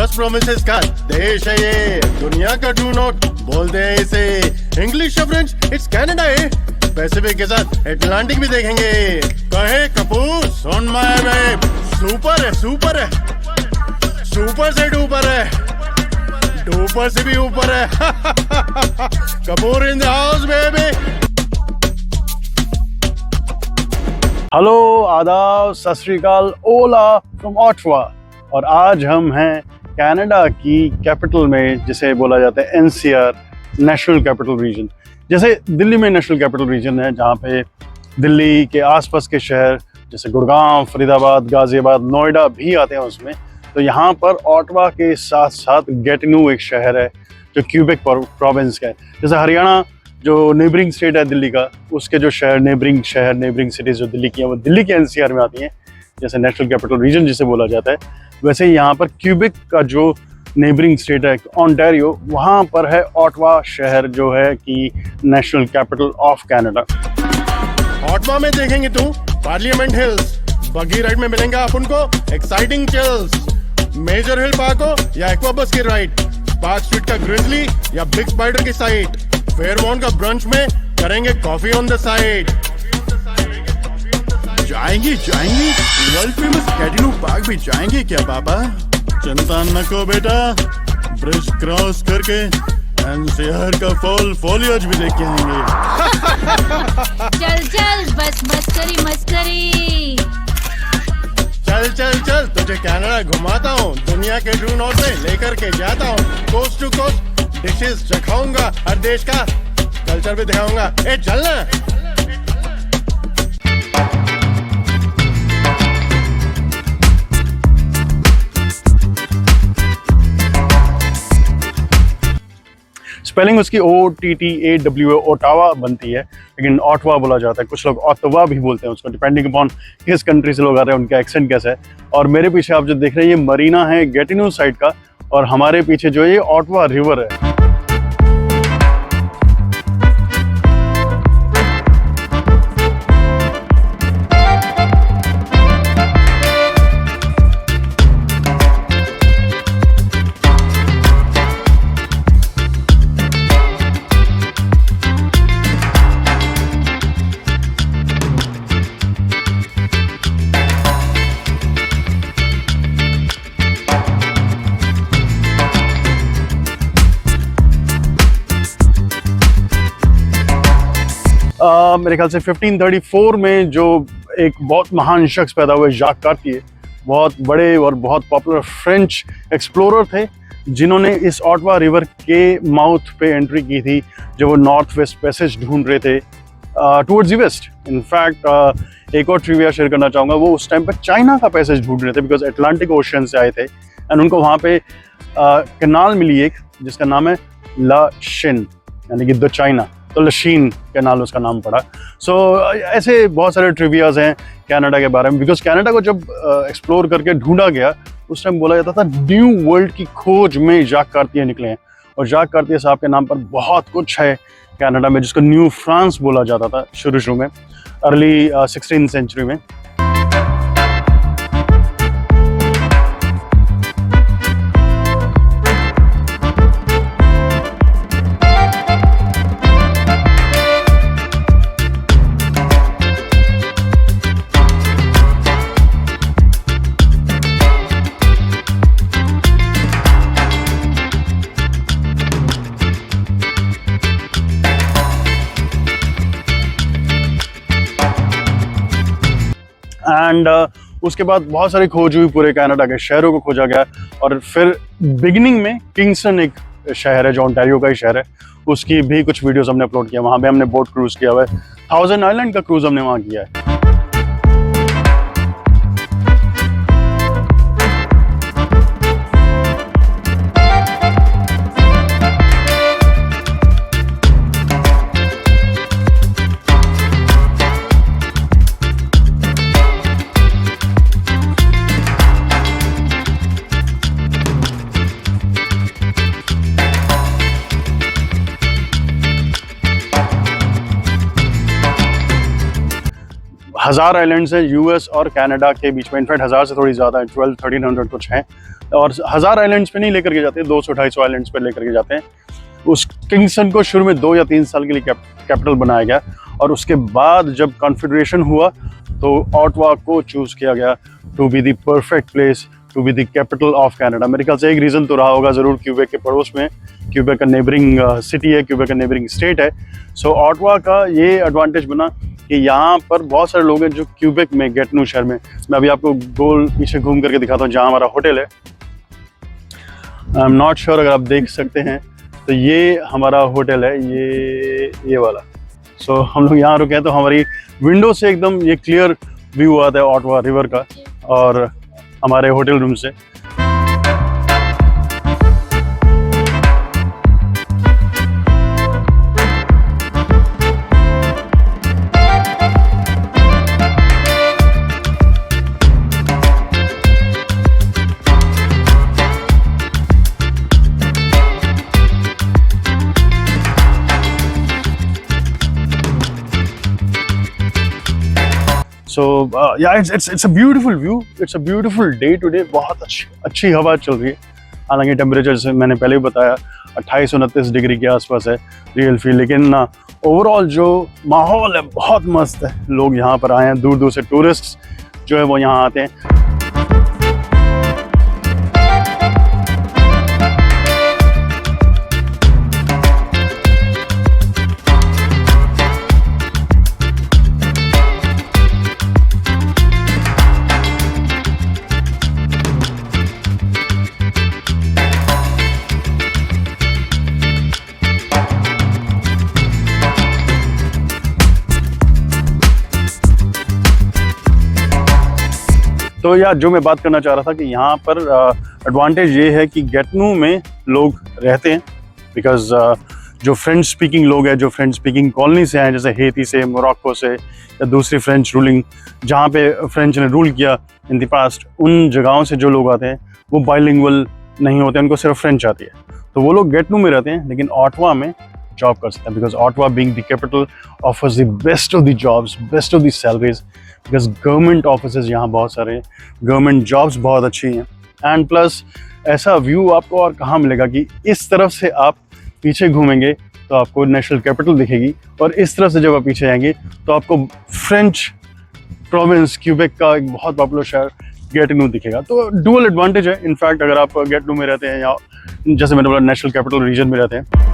10 promises का देश है ये, दुनिया का ट्रू नॉट बोलते हैं इसे। इंग्लिश या फ्रेंच, इट्स कनाडा है। पैसिफिक के साथ अटलांटिक भी देखेंगे। कहे कपूर सुन माय बेब, सुपर है, सुपर है, सुपर से डुपर है, डुपर से भी ऊपर है। Kapoor in the house baby. Hello, आदाब, सत श्री अकाल, ओला फ्रॉम ऑटवा। और आज हम हैं कनाडा की कैपिटल में, जिसे बोला जाता है एनसीआर, नेशनल कैपिटल रीजन। जैसे दिल्ली में नेशनल कैपिटल रीजन है, जहाँ पे दिल्ली के आसपास के शहर जैसे गुड़गांव, फरीदाबाद, गाजियाबाद, नोएडा भी आते हैं उसमें। तो यहाँ पर ऑटवा के साथ साथ गैटिन्यू एक शहर है जो क्यूबेक प्रोविंस का है। जैसे हरियाणा जो नेबरिंग स्टेट है दिल्ली का, उसके जो नेबरिंग सिटीज़ जो दिल्ली की हैं, वो दिल्ली के एनसीआर में आती हैं, जैसे नेशनल कैपिटल रीजन जिसे बोला जाता है। वैसे ही यहाँ पर क्यूबेक का जो नेबरिंग स्टेट है ओंटारियो, वहाँ पर है ऑटवा शहर, जो है कि national capital of Canada. Ottawa में देखेंगे तो पार्लियामेंट हिल्स, बगी राइड में मिलेंगे अपन को exciting chills, major hill park हो या एक्वाबस की राइड, पार्क स्ट्रीट का ग्रिजली या बिग स्पाइडर की साइड, फेयरमॉन्ट का ब्रंच में करेंगे कॉफी ऑन द साइड। जाएंगे वर्ल्ड फेमस गैटिन्यू पार्क भी जाएंगे क्या पापा? चिंता न को बेटा, ब्रिज क्रॉस करके एनसीआर का फॉलिएज भी देख के आएंगे। चल बस मस्करी। चल तुझे कनाडा घुमाता हूँ, दुनिया के ट्रू नॉर्थ में लेकर के जाता हूँ, कोस्ट टू कोस्ट डिशेस चखाऊंगा, हर देश का कल्चर भी दिखाऊंगा। ए चलना। स्पेलिंग उसकी OTTAWA, ओटावा बनती है, लेकिन ऑटवा बोला जाता है। कुछ लोग ऑटवा भी बोलते हैं उसको, डिपेंडिंग अपॉन किस कंट्री से लोग आ रहे हैं, उनका एक्सेंट कैसा है। और मेरे पीछे आप जो देख रहे हैं, ये मरीना है गैटिन्यू साइड का, और हमारे पीछे जो है ये ऑटवा रिवर है। मेरे ख्याल से 1534 में जो एक बहुत महान शख्स पैदा हुए, जाक कार्टियर, बहुत बड़े और बहुत पॉपुलर फ्रेंच एक्सप्लोरर थे, जिन्होंने इस ऑटवा रिवर के माउथ पे एंट्री की थी जब वो नॉर्थ वेस्ट पैसेज ढूंढ रहे थे टुवर्ड्स द वेस्ट। इनफैक्ट एक और ट्रिविया शेयर करना चाहूँगा, वो उस टाइम पर चाइना का पैसेज ढूंढ रहे थे, बिकॉज अटलांटिक ओशन से आए थे, एंड उनको वहाँ पे कैनाल मिली एक, जिसका नाम है ला शिन, यानी कि द चाइना, तो लशीन कैनाल उसका नाम पड़ा। सो ऐसे बहुत सारे ट्रिवियाज हैं कनाडा के बारे में, बिकॉज कनाडा को जब एक्सप्लोर करके ढूंढा गया, उस टाइम बोला जाता था न्यू वर्ल्ड की खोज में जाक कार्टियर निकले हैं। और जाक कार्टियर साहब के नाम पर बहुत कुछ है कनाडा में, जिसको न्यू फ्रांस बोला जाता था शुरू में, अर्ली 16th सेंचुरी में। एंड उसके बाद बहुत सारी खोज हुई, पूरे कनाडा के शहरों को खोजा गया। और फिर बिगिनिंग में किंगस्टन एक शहर है जो ओंटारियो का ही शहर है, उसकी भी कुछ वीडियोस हमने अपलोड किया। वहाँ पे हमने बोट क्रूज किया हुआ है, 1000 आइलैंड का क्रूज हमने वहाँ किया है। हज़ार आइलैंड्स हैं यूएस और कनाडा के बीच में, इनफैक्ट हज़ार से थोड़ी ज़्यादा है, 1200-1300 कुछ हैं। और 1000 आइलैंड्स पे नहीं लेकर के जाते, 200-250 आइलैंड्स पे लेकर के जाते हैं। उस किंगस्टन को शुरू में 2 या 3 साल के लिए कैपिटल बनाया गया, और उसके बाद जब कॉन्फेडरेशन हुआ तो ऑटवा को चूज़ किया गया to be the perfect place to be the capital of Canada. मेरे ख्याल से एक रीज़न तो रहा होगा ज़रूर, क्यूबेक के पड़ोस में, क्यूबेक का नेबरिंग सिटी है, क्यूबेक का नेबरिंग स्टेट है। सो ऑटवा का ये एडवांटेज बना कि यहाँ पर बहुत सारे लोग हैं जो क्यूबेक में, गैटिनो शहर में, मैं अभी आपको गोल पीछे घूम करके दिखाता हूँ जहाँ हमारा होटल है। आई एम नॉट श्योर अगर आप देख सकते हैं, तो ये हमारा होटल है, ये वाला। सो हम लोग यहाँ रुके हैं, तो हमारी विंडो से एकदम ये क्लियर व्यू आता है ऑटवा रिवर का और हमारे होटल रूम से। So yeah, it's a beautiful view. It's a beautiful day today. बहुत अच्छी हवा चल रही है। हालांकि टेम्परेचर से मैंने पहले भी बताया 28-29 डिग्री के आसपास है रियल फील, लेकिन ओवरऑल जो माहौल है बहुत मस्त है। लोग यहाँ पर आए हैं, दूर दूर से टूरिस्ट जो है वो यहाँ आते हैं। तो यार जो मैं बात करना चाह रहा था कि यहाँ पर एडवांटेज ये है कि गैटिनो में लोग रहते हैं, बिकॉज जो फ्रेंच स्पीकिंग लोग हैं, जो फ्रेंच स्पीकिंग कॉलोनी से हैं, जैसे हेती से, मोरक्को से या दूसरी फ्रेंच रूलिंग जहाँ पे फ्रेंच ने रूल किया इन द पास्ट, उन जगहों से जो लोग आते हैं वो बाइलिंगुअल नहीं होते, उनको सिर्फ फ्रेंच आती है, तो वो लोग गैटिनो में रहते हैं, लेकिन ऑटवा में जॉब कर सकते हैं, because Ottawa being the capital offers the best of the jobs, best of the salaries, because government offices यहाँ बहुत सारे हैं, गवर्नमेंट जॉब्स बहुत अच्छी हैं, एंड प्लस ऐसा व्यू आपको और कहाँ मिलेगा कि इस तरफ से आप पीछे घूमेंगे तो आपको नेशनल कैपिटल दिखेगी, और इस तरफ से जब आप पीछे आएंगे तो आपको फ्रेंच प्रोविंस क्यूबेक का एक बहुत पॉपुलर शहर गैटिनो दिखेगा। तो डुअल एडवांटेज है। इनफैक्ट अगर आप गैटिनो में रहते हैं या जैसे मैंने बोला नेशनल कैपिटल रीजन में रहते हैं,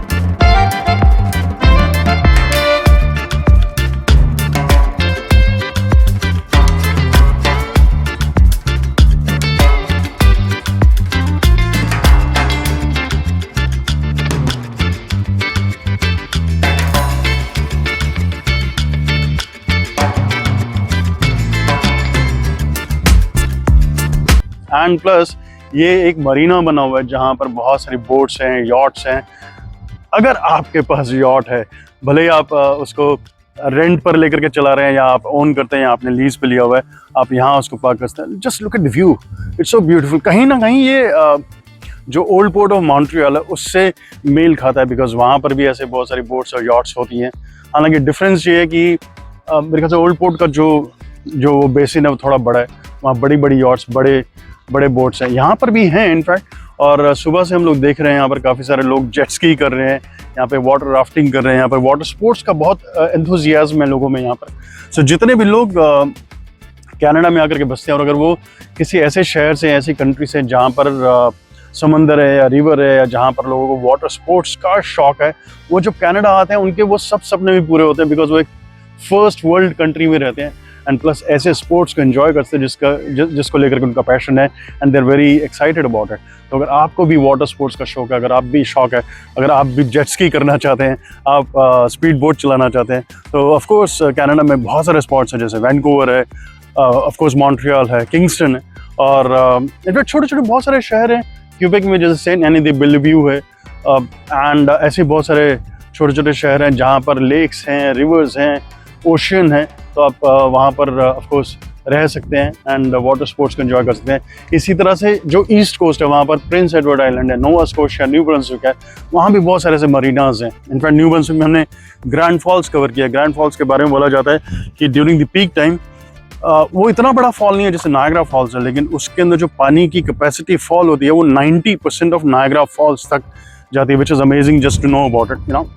एंड प्लस ये एक मरीना बना हुआ है जहाँ पर बहुत सारी बोट्स हैं, यॉट्स हैं। अगर आपके पास यॉट है, भले ही आप उसको रेंट पर लेकर के चला रहे हैं या आप ओन करते हैं या आपने लीज पे लिया हुआ है, आप यहाँ उसको पार्क करते हैं, just look at the view, it's so beautiful. कहीं ना कहीं ये जो ओल्ड पोर्ट ऑफ मॉन्ट्रियल है उससे मेल खाता है, बिकॉज वहाँ पर भी ऐसे बहुत सारी बोट्स और यॉट्स होती हैं। हालांकि डिफरेंस ये है कि मेरे ख्याल से ओल्ड पोर्ट का जो बेसिन है वो थोड़ा बड़ा है, वहाँ बड़ी बड़ी यॉट्स, बड़े बोट्स हैं, यहाँ पर भी हैं इनफैक्ट। और सुबह से हम लोग देख रहे हैं यहाँ पर काफ़ी सारे लोग जेट स्की कर रहे हैं, यहाँ पे वाटर राफ्टिंग कर रहे हैं, यहाँ पर वाटर स्पोर्ट्स का बहुत एंथुजियाज्म है लोगों में यहाँ पर। सो जितने भी लोग कनाडा में आकर के बसते हैं, और अगर वो किसी ऐसे शहर से, ऐसी कंट्री से जहाँ पर समंदर है या रिवर है या जहाँ पर लोगों को वाटर स्पोर्ट्स का शौक है, वो जब कनाडा आते हैं उनके वो सब सपने भी पूरे होते हैं, बिकॉज वो एक फर्स्ट वर्ल्ड कंट्री में रहते हैं, एंड प्लस ऐसे स्पोर्ट्स को एंजॉय करते हैं जिसको लेकर के उनका पैशन है, and they are very excited about it. तो अगर आपको भी वाटर स्पोर्ट्स का शौक है, अगर आप भी शौक है, अगर आप भी जेट स्की करना चाहते हैं, आप स्पीड बोट चलाना चाहते हैं, तो ऑफ कोर्स कनाडा में बहुत सारे स्पॉट्स हैं, जैसे वैंकूवर है, ऑफ कोर्स मॉन्ट्रियल है, किंगस्टन है, और इनफैक्ट छोटे छोटे बहुत सारे शहर हैं क्यूबेक में, जैसे सेंट एनी द बेल्व्यू है, एंड ऐसे बहुत सारे छोटे छोटे शहर हैं जहाँ पर लेक्स हैं, रिवर्स हैं, ओशियन है, तो आप वहाँ पर ऑफ कोर्स रह सकते हैं एंड वाटर स्पोर्ट्स को एंजॉय कर सकते हैं। इसी तरह से जो ईस्ट कोस्ट है, वहाँ पर प्रिंस एडवर्ड आइलैंड है, नोवा स्कोशिया, न्यू ब्रंसविक है, वहाँ भी बहुत सारे ऐसे मरीनाज हैं। इनफैक्ट न्यू ब्रंसविक में हमने ग्रैंड फॉल्स कवर किया। ग्रैंड फॉल्स के बारे में बोला जाता है कि ड्यूरिंग द पीक टाइम वो इतना बड़ा फॉल नहीं है जैसे नायग्रा फॉल्स है, लेकिन उसके अंदर जो पानी की कैपेसिटी फॉल होती है वो 90% ऑफ नायग्रा फॉल्स तक जाती है, which is amazing just to know about it, you know.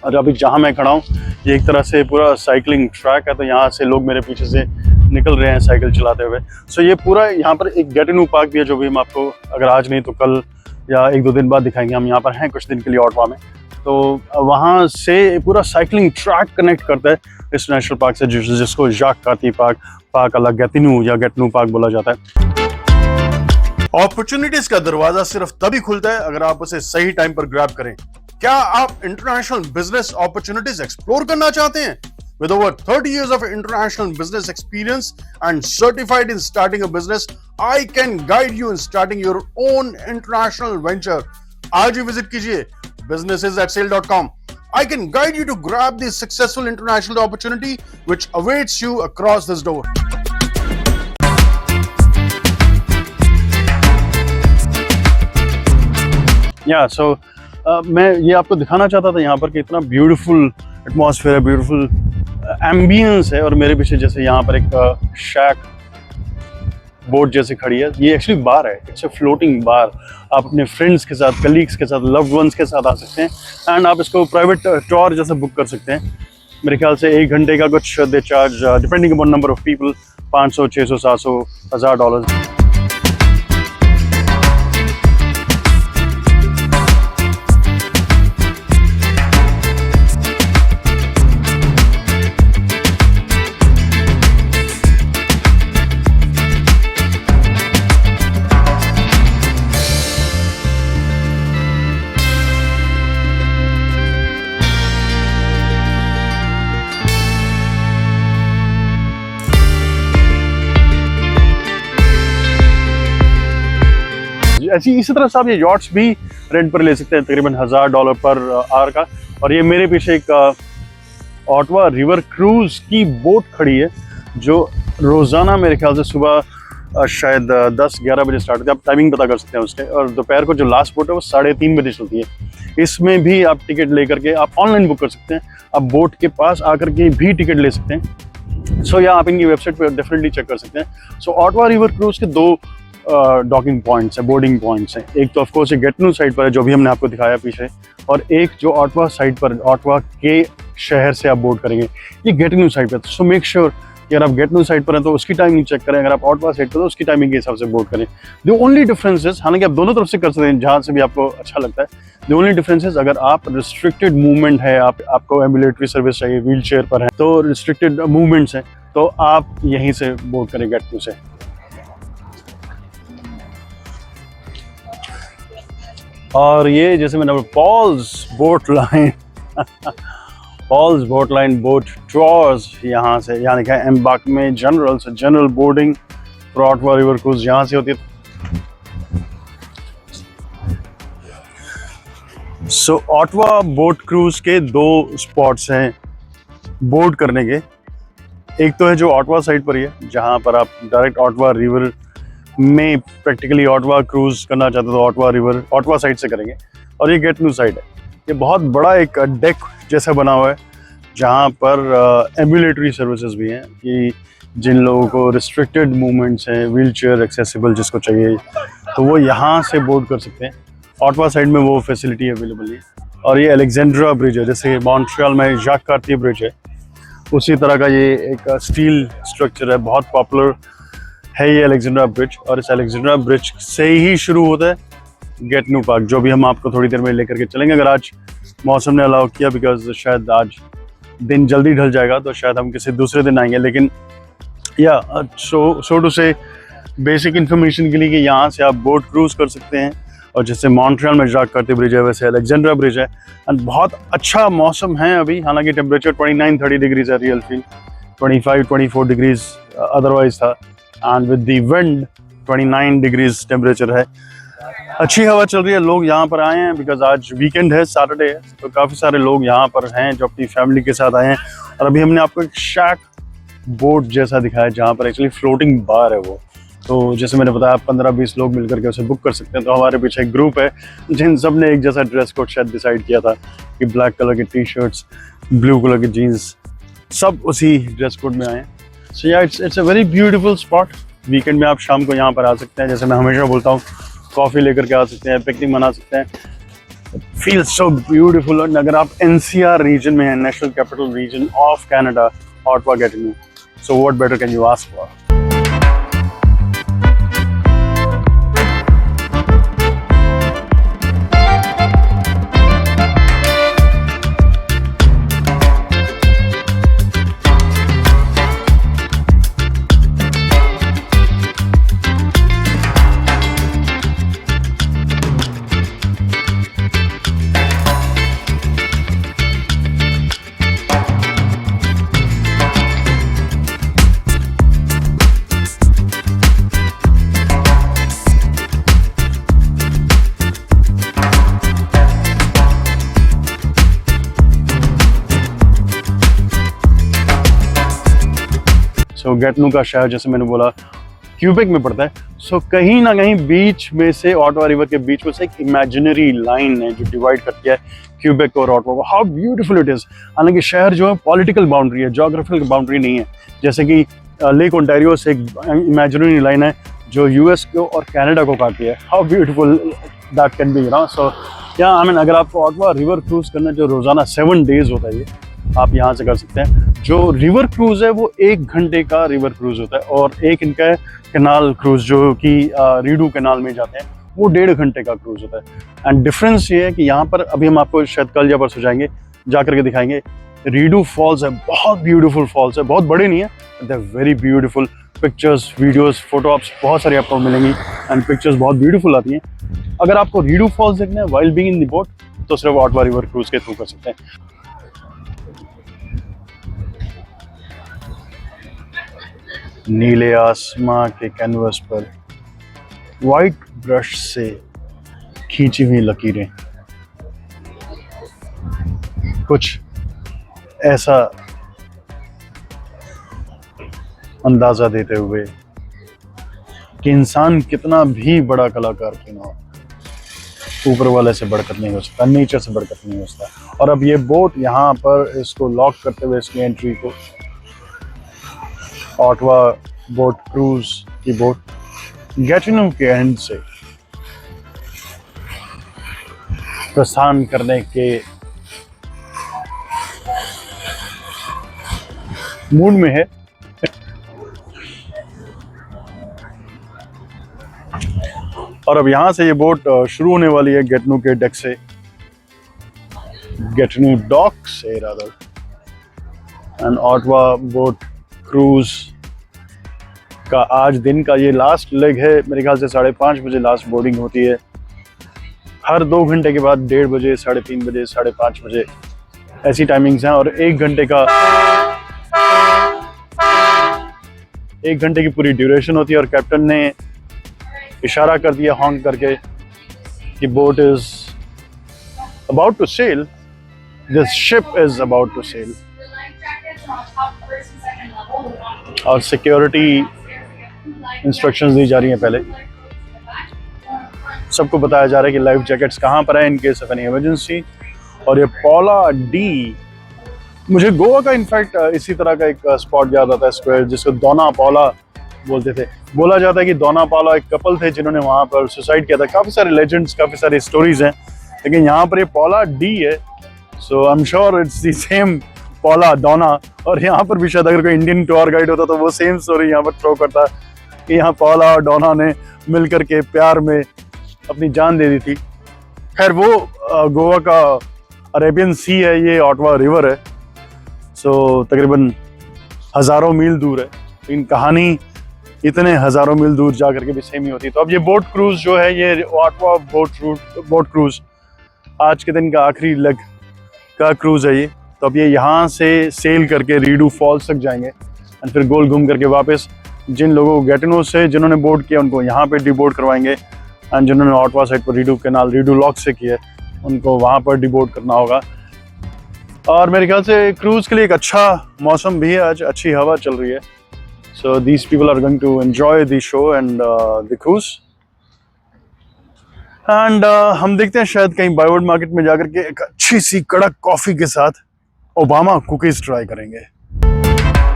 और अभी जहाँ मैं खड़ा हूँ ये एक तरह से पूरा साइकिलिंग ट्रैक है, तो यहाँ से लोग मेरे पीछे से निकल रहे हैं साइकिल चलाते हुए। सो ये पूरा यहाँ पर एक गेटिन्यू पार्क भी है, जो भी हम आपको अगर आज नहीं तो कल या 1-2 दिन बाद दिखाएंगे। हम यहाँ पर हैं कुछ दिन के लिए ऑटवा में, तो वहाँ से पूरा साइकिलिंग ट्रैक कनेक्ट करता है इस नेशनल पार्क से, जिसको जाक कार्ती पार्क अला गेटिन्यू या गेटिन्यू पार्क बोला जाता है। अपॉर्चुनिटीज का दरवाजा सिर्फ तभी खुलता है अगर आप उसे सही टाइम पर ग्रैब करें। क्या आप इंटरनेशनल बिजनेस अपॉर्चुनिटीज एक्सप्लोर करना चाहते हैं? With over 30 years of international business experience and certified in starting a business, I can guide you in starting your own international venture. आज ही विजिट कीजिए businesses@sale.com. I can guide you to grab the successful international opportunity which awaits you across this door. Yeah, so मैं ये आपको दिखाना चाहता था यहाँ पर कि इतना ब्यूटीफुल एटमॉस्फेयर है, ब्यूटीफुल एम्बियंस है। और मेरे पीछे जैसे यहाँ पर एक शैक बोट जैसे खड़ी है, ये एक्चुअली बार है, इट्स अ फ्लोटिंग बार। आप अपने फ्रेंड्स के साथ, कलीग्स के साथ, लव्ड वंस के साथ आ सकते हैं एंड आप इसको प्राइवेट टूर जैसे बुक कर सकते हैं। मेरे ख्याल से 1 घंटे का कुछ they charge depending upon number of people, $500, $600, $700, $1000। ऐसी इसी तरह से आप ये यॉट्स भी रेंट पर ले सकते हैं, तकरीबन $1000 पर आवर का। और ये मेरे पीछे एक ऑटवा रिवर क्रूज की बोट खड़ी है, जो रोज़ाना मेरे ख्याल से सुबह शायद 10-11 बजे स्टार्ट होती है। आप टाइमिंग पता कर सकते हैं उसके। और दोपहर को जो लास्ट बोट है वो 3:30 बजे चलती है। इसमें भी आप टिकट ले करके आप ऑनलाइन बुक कर सकते हैं, आप बोट के पास आकर के भी टिकट ले सकते हैं। सो या आप इनकी वेबसाइट पर डेफिनेटली चेक कर सकते हैं। सो ऑटवा रिवर क्रूज के 2 डॉकिंग पॉइंट्स है, बोर्डिंग पॉइंट्स हैं। एक तो ऑफकोर्स गेटिन्यू साइड पर है, जो भी हमने आपको दिखाया पीछे, और एक जो ऑटवा साइड पर, ऑटवा के शहर से आप बोर्ड करेंगे, ये गेटिन्यू साइड पर। सो मेक श्योर कि अगर आप गेटिन्यू साइड पर हैं तो उसकी टाइमिंग चेक करें, अगर आप ऑटवा साइड पर तो उसकी टाइमिंग के हिसाब से बोर्ड करें। द ओनली डिफरेंस इज, हालांकि आप दोनों तरफ से कर सकते हैं जहाँ से भी आपको अच्छा लगता है, द ओनली डिफरेंस इज अगर आप रिस्ट्रिक्टेड मूवमेंट है, आपको एम्बुलेटरी सर्विस चाहिए, व्हील चेयर पर है, तो रिस्ट्रिक्टेड मूवमेंट्स हैं, तो आप यहीं से बोर्ड करें गेटिन्यू से। और ये जैसे मैंने Paul's boat line Paul's boat line boat tours, यहाँ से यहाँ लिखा है एम्बार्क में general boarding for Ottawa river cruise, यहाँ से होती है। सो ऑटवा बोट क्रूज के 2 स्पॉट्स हैं बोर्ड करने के। एक तो है जो ऑटवा साइड पर ही है, जहाँ पर आप डायरेक्ट ऑटवा रिवर में प्रैक्टिकली ऑटवा क्रूज करना चाहते हो तो ऑटवा रिवर ऑटवा साइड से करेंगे। और ये गेटिन्यू साइड है, ये बहुत बड़ा एक डेक जैसा बना हुआ है, जहाँ पर एम्बुलेटरी सर्विसेज भी हैं कि जिन लोगों को रिस्ट्रिक्टेड मूवमेंट्स हैं, व्हील चेयर एक्सेसिबल जिसको चाहिए, तो वो यहाँ से बोर्ड कर सकते हैं। ऑटवा साइड में वो फैसिलिटी अवेलेबल है। और ये अलेक्जेंड्रा ब्रिज है, जैसे मॉन्ट्रियल में जाक कार्ती ब्रिज है, उसी तरह का ये एक स्टील स्ट्रक्चर है, बहुत पॉपुलर है ये अलेक्जेंड्रा ब्रिज। और इस अलेक्जेंड्रा ब्रिज से ही शुरू होता है गेटिन्यू पार्क, जो भी हम आपको थोड़ी देर में लेकर के चलेंगे, अगर आज मौसम ने अलाउ किया, बिकॉज शायद आज दिन जल्दी ढल जाएगा तो शायद हम किसी दूसरे दिन आएंगे। लेकिन या सो टू से बेसिक इन्फॉर्मेशन के लिए कि यहाँ से आप बोट क्रूज कर सकते हैं। और जैसे मॉन्ट्रियल में जाक कार्ती ब्रिज है, वैसे अलेक्जेंड्रा ब्रिज है। एंड बहुत अच्छा मौसम है अभी, हालांकि टेम्परेचर 29-30 डिग्रीज है, रियल फील 25-24 डिग्रीज अदरवाइज था। And with the wind 29 degrees temperature है। अच्छी हवा चल रही है, लोग यहाँ पर आए हैं बिकॉज आज वीकेंड है, सैटरडे है, तो काफ़ी सारे लोग यहाँ पर हैं जो अपनी फैमिली के साथ आए हैं। और अभी हमने आपको एक शैक बोट जैसा दिखाया जहाँ पर एक्चुअली फ्लोटिंग बार है वो। तो जैसे मैंने बताया 15-20 लोग मिलकर के उसे बुक कर सकते हैं। तो हमारे पीछे एक ग्रुप है जिन सब ने एक जैसा ड्रेस कोड शायद डिसाइड किया था कि ब्लैक कलर के टी शर्ट्स, ब्लू कलर के जीन्स, सब उसी ड्रेस कोड में आए हैं। सो या it's a very beautiful spot. Weekend में आप शाम को यहाँ पर आ सकते हैं, जैसे मैं हमेशा बोलता हूँ, कॉफ़ी लेकर के आ सकते हैं, पिकनिक मना सकते हैं। Feel so beautiful. और अगर आप NCR रीजन में हैं, national capital region of Canada, Ottawa Gatineau, so what better can you ask for. So Gatineau का शहर जैसे मैंने बोला क्यूबेक में पड़ता है। सो कहीं ना कहीं बीच में से, ऑटवा रिवर के बीच में से एक इमेजिनरी लाइन है जो डिवाइड करती है क्यूबेक और ऑटवा को। How beautiful it is. हालांकि शहर जो है पॉलिटिकल बाउंड्री है, जोग्राफिकल बाउंड्री नहीं है। जैसे कि लेक ओंटारियो से एक इमेजिनरी लाइन है जो US को और कनाडा को काटती है। How beautiful that can be, you know. So yeah I mean अगर आपको ऑटवा रिवर क्रूज करना, जो रोजाना 7 डेज होता है, ये आप यहाँ से कर सकते हैं। जो रिवर क्रूज है वो 1 घंटे का रिवर क्रूज होता है, और एक इनका कैनाल क्रूज जो कि रीडू कैनाल में जाते हैं, वो 1.5 घंटे का क्रूज होता है। एंड डिफरेंस ये है कि यहाँ पर अभी हम आपको शायद कल या परसों जाएंगे, जा करके दिखाएंगे। रीडू फॉल्स है, बहुत ब्यूटीफुल फॉल्स है, बहुत बड़े नहीं है, they are very beautiful. Pictures, videos, photo ops बहुत सारी आपको मिलेंगी एंड पिक्चर्स बहुत ब्यूटीफुल आती हैं। अगर आपको रीडू फॉल्स देखना है while being in the boat, तो सिर्फ ऑटवा रिवर क्रूज के थ्रू कर सकते हैं। नीले आसमां के कैनवस पर वाइट ब्रश से खींची हुई लकीरें कुछ ऐसा अंदाजा देते हुए कि इंसान कितना भी बड़ा कलाकार क्यों ना हो, ऊपर वाले से बढ़कर नहीं हो सकता, नेचर से बढ़कर नहीं हो सकता। और अब ये बोट यहाँ पर इसको लॉक करते हुए इसकी एंट्री को ऑटवा बोट क्रूज की बोट गैटिनो के एंड से प्रस्थान करने के मूड में है। और अब यहां से ये बोट शुरू होने वाली है गैटिनो के डेक से, गैटिनो डॉक से rather. And Ottawa boat cruise का आज दिन का ये लास्ट लेग है। मेरे ख्याल से 5:30 बजे लास्ट बोर्डिंग होती है। हर 2 घंटे के बाद 1:30 बजे, 3:30 बजे, 5:30 बजे ऐसी टाइमिंग्स हैं। और 1 घंटे की पूरी ड्यूरेशन होती है। और कैप्टन ने इशारा कर दिया हॉन्क करके कि boat is about to sail, this ship is about to sail. और सिक्योरिटी इंस्ट्रक्शंस दी जा रही हैं। पहले सबको बताया जा रहा है कि लाइफ जैकेट्स कहाँ पर है in case of any emergency. और ये पॉला डी, मुझे गोवा का इनफैक्ट इसी तरह का एक स्पॉट याद आता है, स्क्वायर, जिसको दोना पॉला बोलते थे। बोला जाता है कि दोना पॉला एक कपल थे जिन्होंने वहाँ पर सुसाइड किया था। काफ़ी सारे लेजेंड्स, काफ़ी सारी स्टोरीज हैं, लेकिन यहाँ पर ये पॉला डी है। So I am sure it's the same Paula दोना। और यहाँ पर भी शायद अगर कोई इंडियन टूर गाइड होता तो वो सेम स्टोरी यहाँ पर थ्रो करता कि यहाँ पॉला और डोना ने मिलकर के प्यार में अपनी जान दे दी थी। खैर वो गोवा का अरेबियन सी है, ये ऑटवा रिवर है। सो तकरीबन हज़ारों मील दूर है, लेकिन कहानी इतने हज़ारों मील दूर जा करके भी सेम ही होती है। तो अब ये बोट क्रूज जो है, ये ऑटवा बोट क्रूज आज के दिन का आखिरी लेग का क्रूज है ये। तो अब ये यहाँ से सेल करके रीडू फॉल्स तक जाएंगे और फिर गोल घूम करके वापस जिन लोगों को गैटिनो से जिन्होंने बोट किया उनको यहाँ पे डिबोट करवाएंगे एंड जिन्होंने ऑटवा साइड पर रीडू कैनाल रीडू लॉक से किया है उनको वहाँ पर डिबोर्ड करना होगा। और मेरे ख्याल से क्रूज के लिए एक अच्छा मौसम भी है, आज अच्छी हवा चल रही है। So these people are going to enjoy the show and the cruise. And हम देखते हैं शायद कहीं बायवर्ड मार्केट में जाकर के एक अच्छी सी कड़क कॉफी के साथ ओबामा कुकीज ट्राई करेंगे।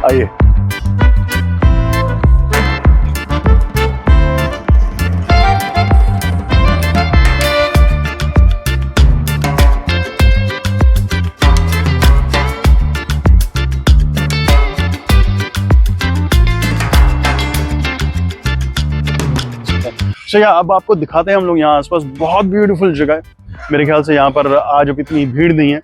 आइए। तो अब आपको दिखाते हैं हम लोग यहाँ आसपास बहुत ब्यूटीफुल जगह है। मेरे ख्याल से यहाँ पर आज अब इतनी भीड़ नहीं है।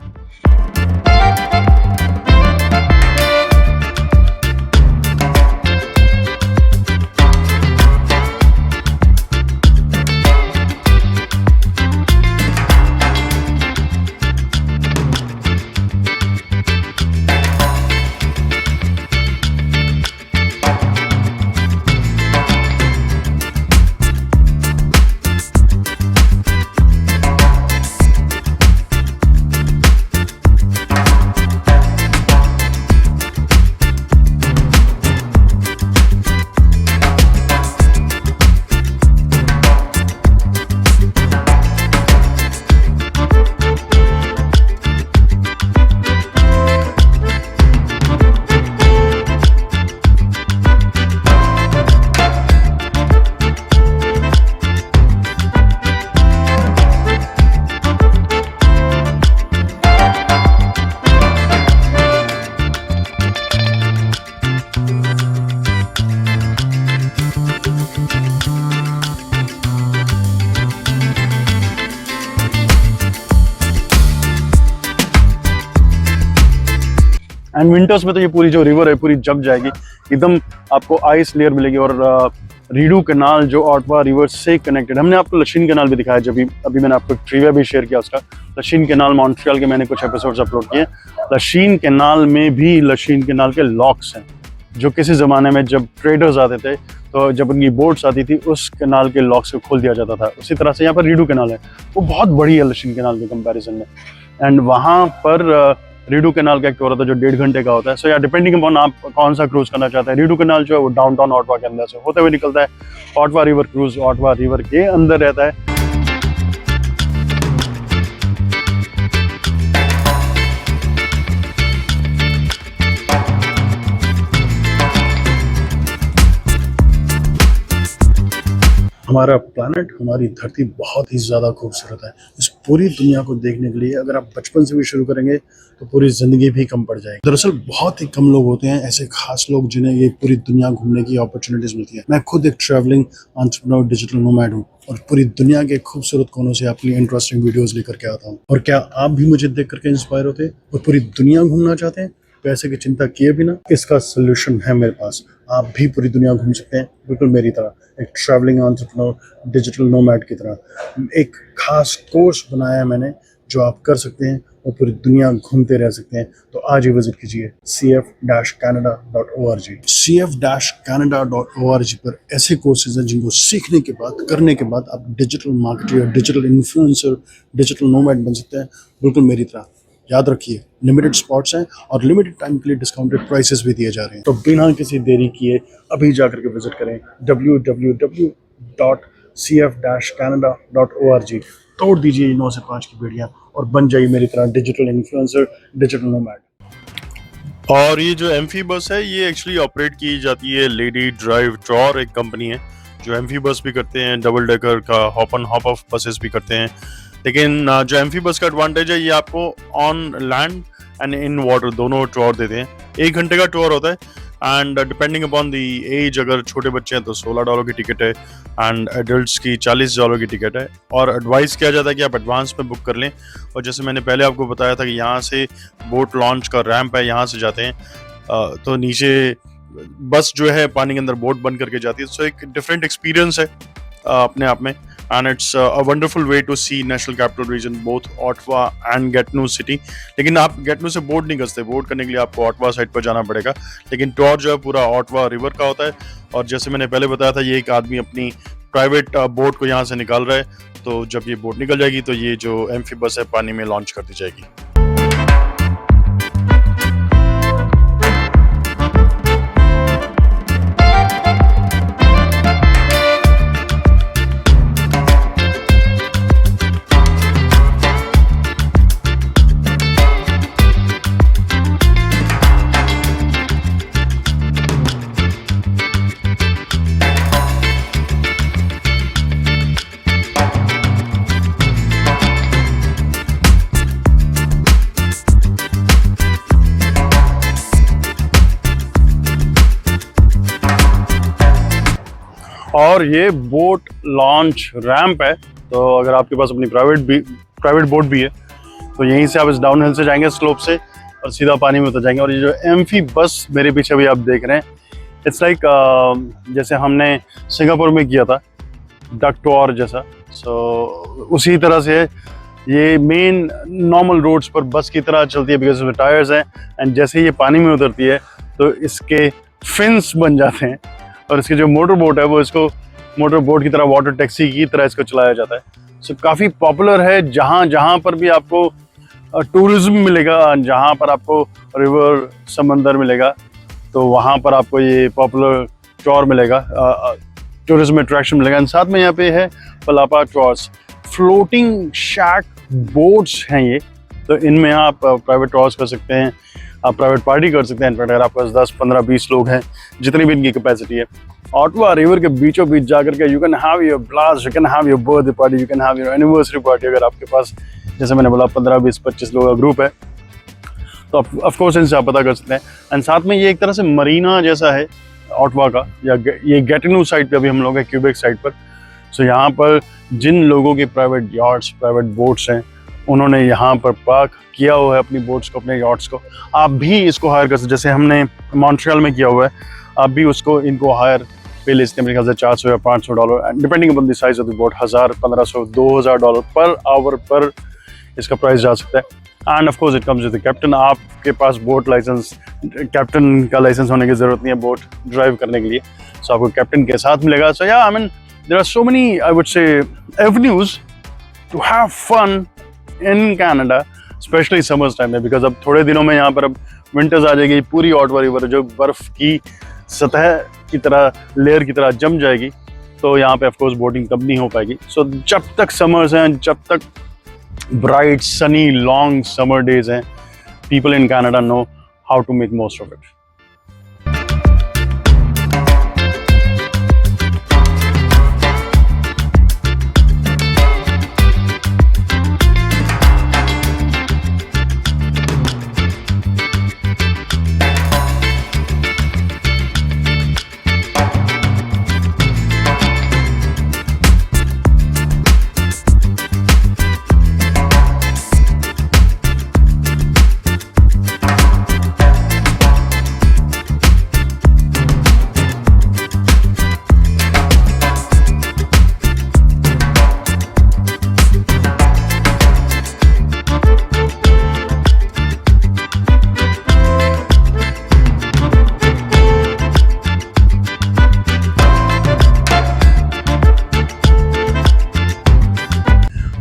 एंड विंटर्स में तो ये पूरी जो रिवर है पूरी जम जाएगी, एकदम आपको आइस लेयर मिलेगी। और रीडू कैनाल जो ऑटवा रिवर से कनेक्टेड, हमने आपको लशीन कैनाल भी दिखाया, जब अभी मैंने आपको ट्रिविया भी शेयर किया उसका। लशीन कैनाल मॉन्ट्रियल के मैंने कुछ एपिसोड्स अपलोड किए। लशीन कैनाल में भी लशीन कैनाल के लॉक्स हैं जो किसी ज़माने में जब ट्रेडर्स आते थे तो जब उनकी बोट्स आती थी उस कैनाल के लॉक्स को खोल दिया जाता था। उसी तरह से यहाँ पर रीडू कैनाल है, वो बहुत बड़ी है लशीन कैनाल के कंपैरिजन में। एंड वहाँ पर रीडू कैनाल का एक टूर होता है जो 1.5 घंटे का होता है। सो या डिपेंडिंग अपॉन आप कौन सा क्रूज करना चाहते हैं। रीडू कैनाल जो है वो डाउनटाउन ऑटवा के अंदर से होते हुए निकलता है। Ottawa river cruise Ottawa river के अंदर रहता है। हमारा प्लैनेट, हमारी धरती बहुत ही ज़्यादा खूबसूरत है। इस पूरी दुनिया को देखने के लिए अगर आप बचपन से भी शुरू करेंगे तो पूरी ज़िंदगी भी कम पड़ जाएगी। दरअसल बहुत ही कम लोग होते हैं ऐसे खास लोग जिन्हें ये पूरी दुनिया घूमने की अपॉर्चुनिटीज़ मिलती है। मैं खुद एक ट्रैवलिंग एंटरप्रेन्योर, डिजिटल नोमैड हूँ और पूरी दुनिया के खूबसूरत कोनों से आपके लिए इंटरेस्टिंग वीडियोज़ लेकर के आता हूँ। और क्या आप भी मुझे देख करके इंस्पायर होते हैं और पूरी दुनिया घूमना चाहते हैं? पैसे की चिंता किए बिना इसका सोल्यूशन है मेरे पास। आप भी पूरी दुनिया घूम सकते हैं बिल्कुल मेरी तरह, एक ट्रैवलिंग एंटरप्रेन्योर, डिजिटल नोमैड की तरह। एक खास कोर्स बनाया है मैंने जो आप कर सकते हैं और पूरी दुनिया घूमते रह सकते हैं। तो आज ही विजिट कीजिए cf-canada.org। cf-canada.org पर ऐसे कोर्सेज हैं जिनको सीखने के बाद, करने के बाद आप digital marketer, digital influencer, digital nomad बन सकते हैं बिल्कुल मेरी तरह। याद रखिए लिमिटेड स्पॉट्स हैं और लिमिटेड टाइम के लिए डिस्काउंटेड प्राइसेस भी दिए जा रहे हैं। तो बिना किसी देरी किए अभी जाकर के विजिट करें www.cf-canada.org। तोड़ दीजिए 9 से 5 की बेड़ियां और बन जाइए मेरी तरह डिजिटल इन्फ्लुएंसर, डिजिटल नोमैड। और ये जो एम्फी बस है ये एक्चुअली ऑपरेट की जाती है लेडी ड्राइव टूर, एक कंपनी है जो एम्फी बस भी करते हैं, डबल डेकर का hop and hop off buses भी करते हैं। लेकिन जो एम्फी बस का एडवांटेज है ये आपको on land and in water दोनों टूर देते हैं। 1 घंटे का टूर होता है and depending upon the age, अगर छोटे बच्चे हैं तो $16 की टिकट है एंड एडल्ट्स की $40 की टिकट है। और एडवाइस किया जाता है कि आप एडवांस में बुक कर लें। और जैसे मैंने पहले आपको बताया था कि यहाँ से बोट लॉन्च का रैंप है, यहाँ से जाते हैं तो नीचे बस जो है पानी के अंदर बोट बन करके जाती है। सो एक डिफरेंट एक्सपीरियंस है अपने आप में and it's a wonderful way to see national capital region both Ottawa and Gatineau city. लेकिन आप गेटनू से बोट नहीं कर सकते, बोट करने के लिए आपको ऑटवा साइड पर जाना पड़ेगा। लेकिन टूर जो है पूरा ऑटवा रिवर का होता है। और जैसे मैंने पहले बताया था ये एक आदमी अपनी प्राइवेट बोट को यहाँ से निकाल रहा है। तो जब ये बोट निकल जाएगी तो ये जो एम्फीबस है पानी में लॉन्च कर दी जाएगी। और ये बोट लॉन्च रैंप है, तो अगर आपके पास अपनी प्राइवेट बोट भी है तो यहीं से आप इस डाउन हिल से जाएंगे स्लोप से और सीधा पानी में उतर जाएंगे। और ये जो एम्फी बस मेरे पीछे भी आप देख रहे हैं, इट्स लाइक जैसे हमने सिंगापुर में किया था डक टूर जैसा, सो उसी तरह से ये मेन नॉर्मल रोड्स पर बस की तरह चलती है बिकॉज इसमें टायर्स हैं। एंड जैसे ये पानी में उतरती है तो इसके फिन्स बन जाते हैं और इसकी जो मोटर बोट है वो इसको मोटर बोट की तरह वाटर टैक्सी की तरह इसको चलाया जाता है। सो काफ़ी पॉपुलर है, जहाँ पर भी आपको टूरिज्म मिलेगा, जहाँ पर आपको रिवर समंदर मिलेगा तो वहाँ पर आपको ये पॉपुलर टूर मिलेगा, टूरिज्म अट्रैक्शन मिलेगा। एंड साथ में यहाँ पे है पलापा टूर्स, फ्लोटिंग शैक बोट्स हैं ये, तो इनमें आप प्राइवेट टूर्स कर सकते हैं, आप प्राइवेट पार्टी कर सकते हैं। इनफैक्ट अगर आपके पास 10, 15, 20 लोग हैं, जितनी भी इनकी कैपेसिटी है, ऑटवा रिवर के बीचों बीच जाकर के you can have your blast, you can have your birthday party, you can have your anniversary party. अगर आपके पास जैसे मैंने बोला 15, 20, 25 लोगों का ग्रुप है तो ऑफ कोर्स इनसे आप पता कर सकते हैं। एंड साथ में ये एक तरह से मरीना जैसा है ऑटवा का, या ये गैटिनो साइड पे अभी हम लोग हैं, क्यूबेक साइड पर। सो यहाँ पर जिन लोगों के प्राइवेट यार्ड्स, प्राइवेट बोट्स हैं, उन्होंने यहाँ पर पार्क किया हुआ है अपनी बोट्स को, अपने यार्ड्स को। आप भी इसको हायर कर सकते, जैसे हमने मॉन्ट्रियल में किया हुआ है, आप भी उसको इनको हायर पे ले सकते हैं। मेरे ख्याल से $400 या $500 depending upon the size of the boat, $1000, $1500, $2000 per hour पर इसका प्राइस जा सकता है। End of course it comes with the captain. आपके पास बोट लाइसेंस, कैप्टन का लाइसेंस होने की जरूरत नहीं है बोट ड्राइव करने के लिए, सो आपको कैप्टन के साथ मिलेगा। So yeah I mean there are so many I would say avenues to have fun in Canada, specially summers time में, बिकॉज अब थोड़े दिनों में यहाँ पर अब विंटर्स आ जाएगी, पूरी ऑटवा रिवर जो बर्फ की सतह की तरह, लेयर की तरह जम जाएगी, तो यहाँ पे ऑफकोर्स बोटिंग तब नहीं हो पाएगी। सो जब तक समर्स हैं, जब तक bright sunny long summer days हैं, people in Canada know how to make most of it.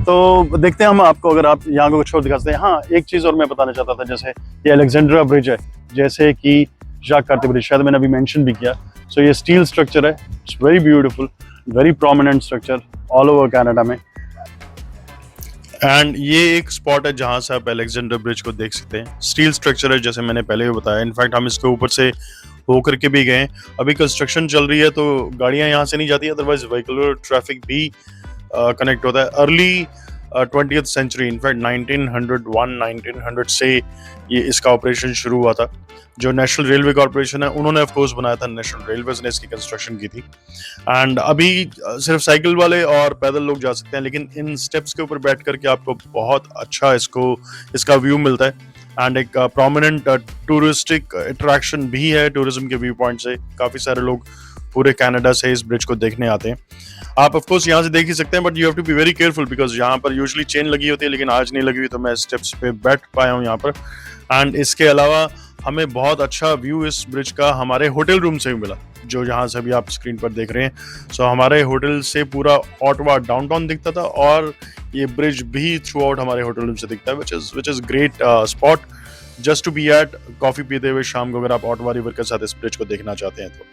तो देखते हैं हम आपको, अगर आप यहाँ को कुछ और दिखा सकते हैं। हाँ, एक चीज़ और मैं बताना चाहता था, जैसे ये अलेक्जेंड्रा ब्रिज है, जैसे कि जाक कार्ती ब्रिज, शायद मैंने अभी मेंशन भी किया। सो ये स्टील स्ट्रक्चर है, it's very beautiful, very prominent structure all over Canada में। एंड ये एक स्पॉट है जहाँ से आप अलेक्जेंडर ब्रिज को देख सकते हैं। स्टील स्ट्रक्चर है, जैसे मैंने पहले भी बताया। इनफैक्ट हम इसके ऊपर से होकर के भी गए। अभी कंस्ट्रक्शन चल रही है तो गाड़ियाँ यहाँ से नहीं जाती, अदरवाइज व्हीकुलर ट्रैफिक भी कनेक्ट होता है। अर्ली 20th सेंचुरी, इनफैक्ट 1901, 1900 से ये इसका ऑपरेशन शुरू हुआ था। जो नेशनल रेलवे कॉर्पोरेशन है उन्होंने ऑफ कोर्स बनाया था, नेशनल रेलवेज ने इसकी कंस्ट्रक्शन की थी। एंड अभी सिर्फ साइकिल वाले और पैदल लोग जा सकते हैं, लेकिन इन स्टेप्स के ऊपर बैठ करके आपको बहुत अच्छा इसका व्यू मिलता है। एंड एक प्रोमिनेंट टूरिस्टिक अट्रैक्शन भी है। टूरिज्म के व्यू पॉइंट से काफ़ी सारे लोग पूरे कनाडा से इस ब्रिज को देखने आते हैं। आप ऑफ कोर्स यहाँ से देख ही सकते हैं, but you have to be very careful because यहाँ पर यूजुअली चेन लगी होती है, लेकिन आज नहीं लगी हुई, तो मैं स्टेप्स पे बैठ पाया हूँ यहाँ पर। एंड इसके अलावा हमें बहुत अच्छा व्यू इस ब्रिज का हमारे होटल रूम से भी मिला, जो जहाँ से अभी आप स्क्रीन पर देख रहे हैं। सो हमारे होटल से पूरा ऑटवा डाउनटाउन दिखता था और ये ब्रिज भी थ्रू आउट हमारे होटल रूम से दिखता है, which is great spot just to be at. Coffee पीते हुए शाम को अगर आप ऑटवा रिवर के साथ इस ब्रिज को देखना चाहते हैं तो।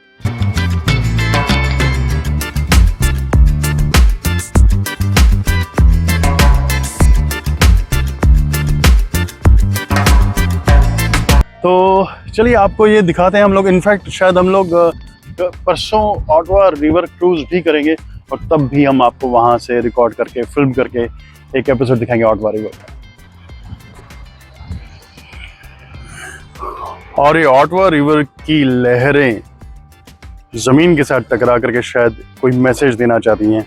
तो चलिए आपको ये दिखाते हैं हम लोग। इनफैक्ट शायद हम लोग परसों ऑटवा रिवर क्रूज भी करेंगे और तब भी हम आपको वहां से रिकॉर्ड करके फिल्म करके एक एपिसोड दिखाएंगे ऑटवा रिवर का। और ये ऑटवा रिवर की लहरें जमीन के साथ टकरा करके शायद कोई मैसेज देना चाहती हैं।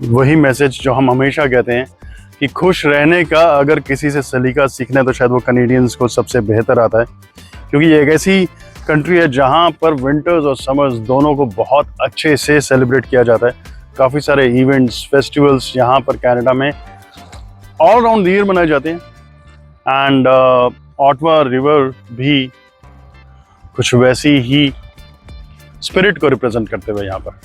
वही मैसेज जो हम हमेशा कहते हैं कि खुश रहने का अगर किसी से सलीका सीखना है तो शायद वो कनेडियंस को सबसे बेहतर आता है, क्योंकि ये एक ऐसी कंट्री है जहाँ पर विंटर्स और समर्स दोनों को बहुत अच्छे से सेलिब्रेट किया जाता है। काफ़ी सारे इवेंट्स, फेस्टिवल्स यहाँ पर कनाडा में ऑल अराउंड द ईयर मनाए जाते हैं। एंड ऑटवा रिवर भी कुछ वैसी ही स्पिरिट को रिप्रेजेंट करते हुए यहाँ पर।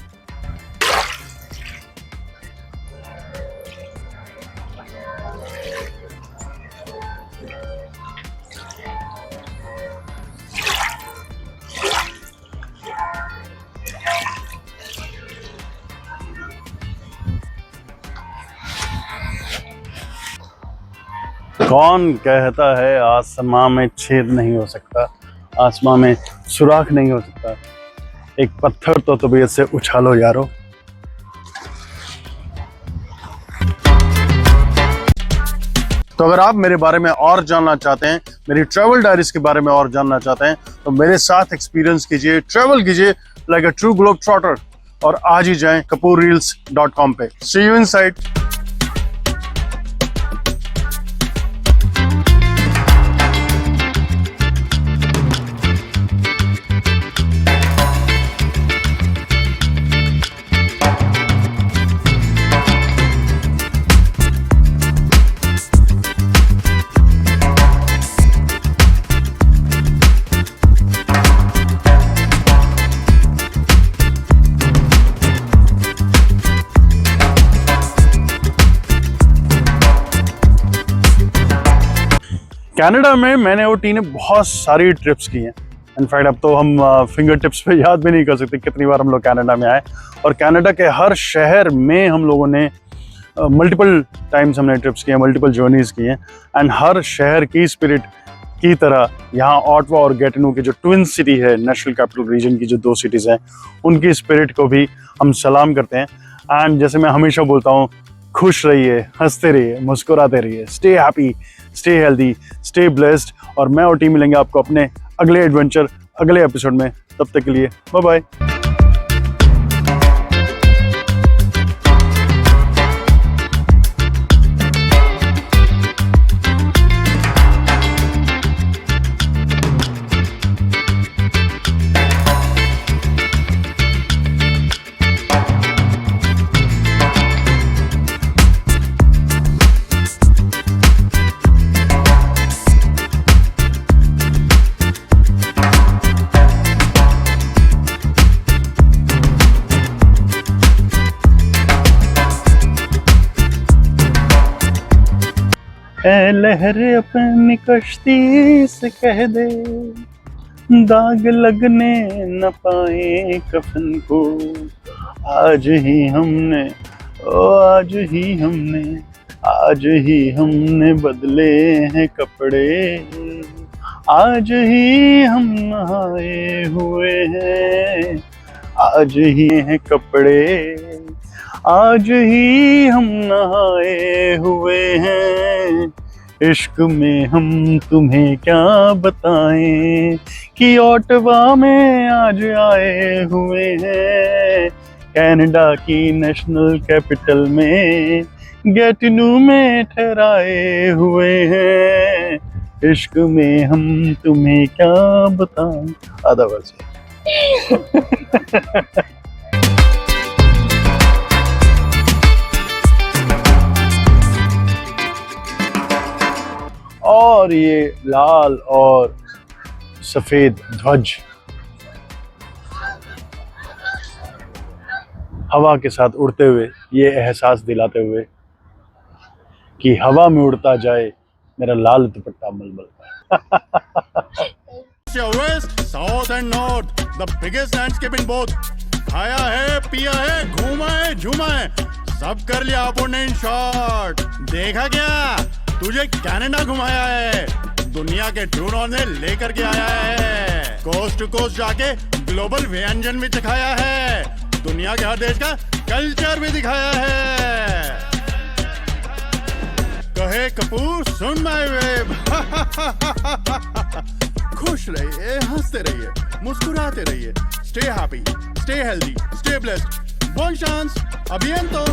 कौन कहता है आसमां में छेद नहीं हो सकता, आसमां में सुराख नहीं हो सकता, एक पत्थर तो तबीयत से उछालो यारो। तो अगर आप मेरे बारे में और जानना चाहते हैं, मेरी ट्रैवल डायरीज के बारे में और जानना चाहते हैं, तो मेरे साथ एक्सपीरियंस कीजिए, ट्रैवल कीजिए like a true globe trotter और आज ही जाएं kapoorreels.com पे। सी यू इनसाइड। कनाडा में मैंने और टी ने बहुत सारी ट्रिप्स की हैं। इनफैक्ट अब तो हम फिंगर टिप्स पे याद भी नहीं कर सकते कितनी बार हम लोग कनाडा में आए। और कनाडा के हर शहर में हम लोगों ने मल्टीपल टाइम्स हमने ट्रिप्स की हैं, मल्टीपल जर्नीज की हैं। एंड हर शहर की स्पिरिट की तरह यहाँ ऑटवा और गैटिनो की जो ट्विन सिटी है, नेशनल कैपिटल रीजन की जो दो सिटीज़ हैं, उनकी स्पिरिट को भी हम सलाम करते हैं। एंड जैसे मैं हमेशा बोलता हूँ, खुश रहिए, हंसते रहिए, मुस्कुराते रहिए, stay happy, stay healthy, stay blessed. और मैं और टीम मिलेंगे आपको अपने अगले एडवेंचर, अगले एपिसोड में। तब तक के लिए बाय बाय। ऐ लहर अपनी कश्ती से कह दे, दाग लगने न पाए कफन को। आज ही हमने बदले हैं कपड़े, आज ही हम नहाए हुए हैं, आज ही हैं कपड़े, आज ही हम नहाए हुए हैं। इश्क में हम तुम्हें क्या बताएं कि ऑटवा में आज आए हुए हैं। कनाडा की नेशनल कैपिटल में गैटिनो में ठहराए हुए हैं। इश्क में हम तुम्हें क्या बताएं। आधा वर्ष और ये लाल और सफेद ध्वज हवा के साथ उड़ते हुए ये एहसास दिलाते हुए कि हवा में उड़ता जाए मेरा लाल दुपट्टा मलमल का। Your west, south and north, the biggest landscape in both. खाया है, पिया है, घूमा है, झूमा है, सब कर लिया आपने इन शॉर्ट। देखा क्या? तुझे कनाडा घुमाया है, दुनिया के ट्रू नॉर्थ में लेकर के आया है, कोस्ट टू कोस्ट जाके ग्लोबल व्यंजन भी सिखाया है, दुनिया के हर देश का कल्चर भी दिखाया है। कहे कपूर सुन माय वेब। खुश रहिए, हंसते रहिए, मुस्कुराते रहिए, stay happy, stay healthy, stay blessed. बोल चांस, अभियंतो।